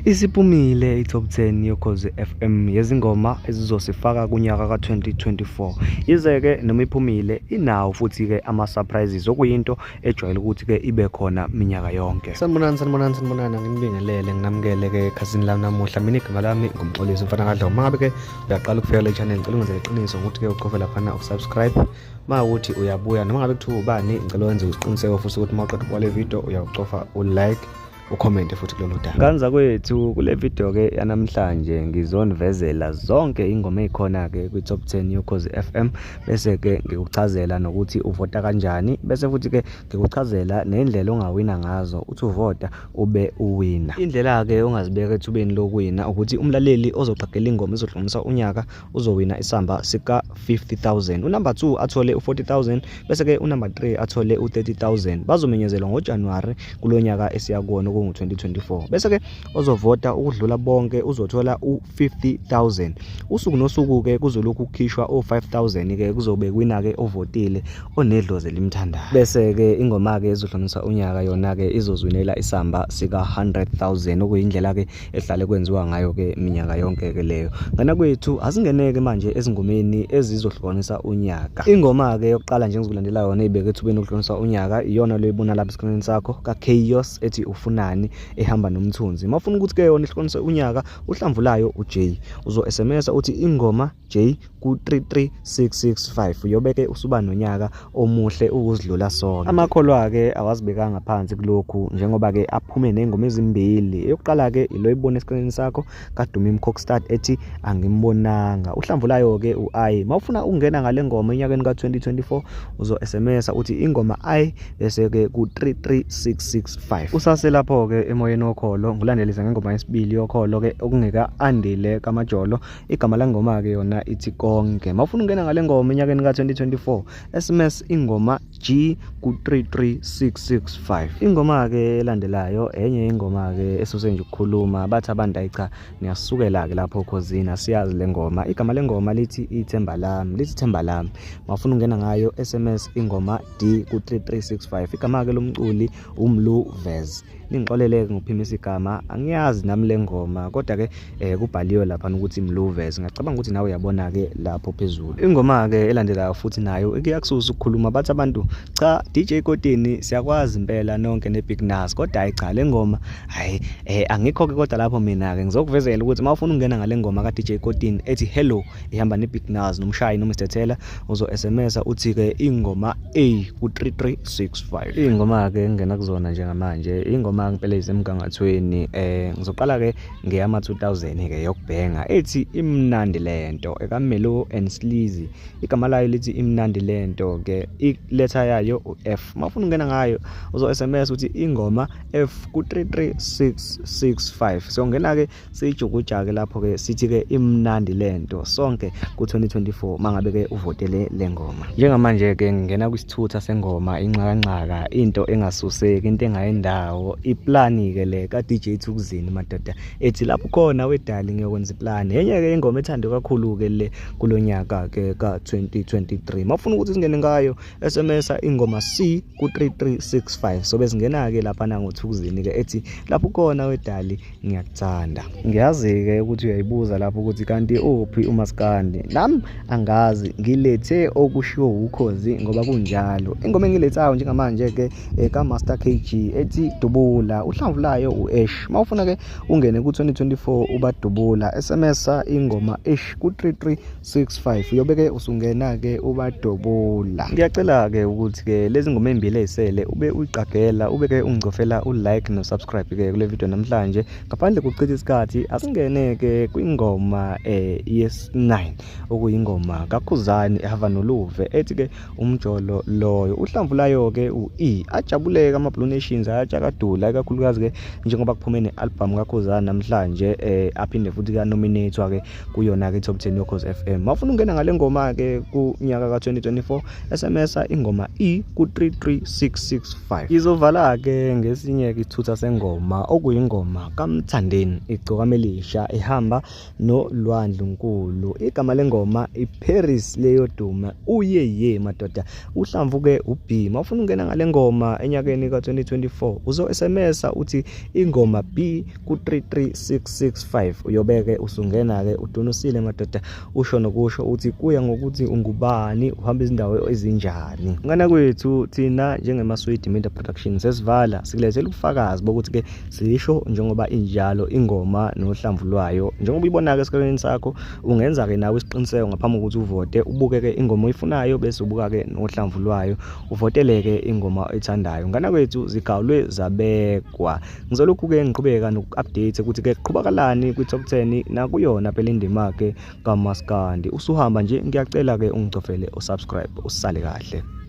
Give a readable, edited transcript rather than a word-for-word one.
Isiphumile iTop 10 yoKhozi FM yezingoma ezizosifaka kunyaka ka2024. Yize-ke noma iphumile inawo futhi-ke ama-surprises okuyinto ejwayele ukuthi-ke ibe khona minyaka yonke. Sanibonani, nginibingelele, nginamukele-ke ekhasini lami namuhla. Mina igama lami ngumxolisi mfana kadlo. Uma ngabe-ke uyaqala ukufika le channel, ngicela ungenze iqiniso ngokuthi-ke ucofe laphana usubscribe. Uma ukuthi uyabuya noma ngabe kuthiwa ubani, ngicela wenze isiqiniseko futhi ukuthi uma uqeda ukubona le video uyawucofa u-like ucommente futhi kulolu daba. Kanza kwethu kule video ke yanamhlanje ngizonivezela zonke ingoma ezikhona ke kwiTop 10 yoKhozi FM, bese ke ngikuchazela nokuthi uvota kanjani, bese futhi ke ngikuchazela nendlela ongawina ngazo uthi uvota ube uwina. Indlela ke ongazibeka ethubeni lokuwina ukuthi umlaleli ozoqhaqela ingoma ezodlulisa unyaka uzowina isamba sika 50,000. Unumber 2 athole u40,000, bese ke unumber 3 athole u30,000. Bazomenyezelwa ngoJanuary kulonyaka esiya kuwona ngo-2024. Bese ke ozovota ukudlula bonke uzothola u50,000. Usuku nosuku ke kuzolokhu kukhishwa o5000 ke kuzobe kwina ke ovotile onedlozi elimthandayo. Bese ke ingoma ke ezodlulisa unyaka yona ke izozwinela isamba sika 100,000 okuyindlela ke ehlale kwenziwa ngayo ke minyaka yonke ke leyo. Ngana kwethu asingeneke manje ezingomeni ezizohlukanisa unyaka. Ingoma ke yokuqala nje ngizokulandela yona ibeke ethubeni lokudlulisa unyaka iyona loyibona lapha escreenini sakho ka-Chaos ethi ufuna ehamba nomthunzi. Mafuna ukuthi ke yona ihlukanise unyaka uhlamvulayo uJ, uzo SMS uthi ingoma J ku33665 uyobeke usuba nonyaka omuhle ukuzidlula sonke. Amakholwa ke awazibekanga phansi kulokhu njengoba ke aphume nezingoma ezimbili. Eyokuqala ke iloyibona escreenini sakho kaDumi Mkhoksstad ethi angimbonanga. Uhlamvulayo ke uI. Mawufuna ukungena ngale ngoma enyakeni ka2024 uzo SMS uthi ingoma I bese ke ku33665. Usase lapho ke emoyeni wokholo ngulandelisa ngengoma yesibili yokholo ke okungeka andile kaMajolo. Igama lengoma ke yona ithi konke. Mawufuna ukungena ngale ngoma enyakeni ka2024 SMS ingoma G ku33665. Ingoma ke elandelayo enye ingoma ke esuse nje ukukhuluma bathi abantu ayicha niyasukela ke lapho uKhozini siyazi lengoma. Igama lengoma lithi ithemba lami. Mawufuna ukungena ngayo SMS ingoma D ku33665. Igama ke lomculi uMluvez. Ningixoleleke ngokuphimisa igama, angiyazi nami lengoma kodwa ke kubhaliwe lapha ukuthi Mluvez. Ngicabanga ukuthi nawe uyabona ke lapho phezulu. Ingoma ke elandelayo futhi nayo iyakususa ukukhuluma bathi abantu cha DJ Kotini siyakwazi impela nonke neBig Nas kodwa hayi cha lengoma hayi angikho ke kodwa lapho mina ke ngizokuvezela ukuthi mawufuna ukungena ngale ngoma ka DJ Kotini ethi hello ihamba neBig Nas nomshayi noMr Thela uzo SMS uthi ke ingoma A ku33665. Ingoma ke ngena kuzona njengamanje ingoma ngempela izemgangathweni. Ngizoqala ke ngeyama 2000 ke yokubhenga ethi imnandi lento ekamelo and Sleazy. Igama layo lithi imnandi lento ke iletha yayo uF. Mawufuna ukungena ngayo uzo SMS uthi ingoma F ku33665. So ngena ke sijukuja ke lapho ke sithi ke imnandi lento sonke ku2024 mangabe ke uvotele lengoma. Njengamanje ke ngena kwisithutha sengoma inxakanxaka into engasuseki into engayindawo. Iplani ke le ka DJ Thukzini madoda ethi lapho khona wedali ngiyokwenza iplani. Enye ke ingoma ethandwa kakhulu ke le kulonyaka ke ka2023. Mafuna ukuthi singene ngayo SMS ingoma C ku33665. So besingena ke lapha nangoThukzini ke ethi lapho khona wedali ngiyakuthanda. Ngiyazi ke ukuthi uyayibuza lapho ukuthi kanti uphi uMaskandi. Nami angazi ngilethe okushiwo uKhozi ngoba kunjalo. Ingoma engilethayo njengamanje ke kaMaster KG ethi dubula uhlamvulayo uAsh. Mawufuna ke ungene ku2024 ubadubula SMS ingoma Ash ku33665 uyobeke usungena ke ubadubula. Ngiyacela ke ukuthi ke lezi ngoma ezimbili ezisele ube uyiqagela ubeke ungicofela ulike no subscribe ke kule video namhlanje. Ngaphandle kokuchitha isikhathi asingene ke kwingoma yes9 okuyingoma kaKhuzani ehava noluve ethi ke umjolo loyo. Uhlamvulayo ke uE ajabuleke ama Blue Nations ayajakadula kakhulukazi ke njengoba kuphume nealbum kaKhuzani namhlanje aphinde futhi ka nominate ke kuyona ke iTop 10 yoKhozi FM. Mawufuna ukungena ngale ngoma ke kunyaka ka2024 SMS ingoma E ku33665. Izovala ke ngesinye ke isithutha sengoma okuyingoma kaMthandeni igcokamelisha ehamba no Lwandle Nkulu. Igama lengoma iParis leyo duma madoda uhlamvuke uB. Mawufuna ukungena ngale ngoma enyakeni ka2024 uzo SMS memesa uthi ingoma B ku33665 uyobeke usungena ke udonusile madoda usho nokusho uthi kuya ngokuthi ungubani uhamba izindawo ezinjani. Ngana kwethu thina njengeMaswidi Media Productions sesivala sikulethela ubufakazi bokuthi ke sisho njengoba injalo ingoma nohlamvu lwayo njengoba uyibona ke esikaleni sakho ungenza ke nawe isiqiniseko ngaphambi kokuthi uvote ubuke ke ingoma oyifunayo bese ubuka ke nohlamvu lwayo uvotele ke ingoma oyithandayo. Ngana kwethu zigawulwe zabekwa ngizolokhu ke ngiqhubeka noku-update ukuthi ke qhubakalani kwi-top 10 nakuyona phela indima ke kaMaskandi. Usuhamba nje ngiyacela ke ungicofele usubscribe usale kahle.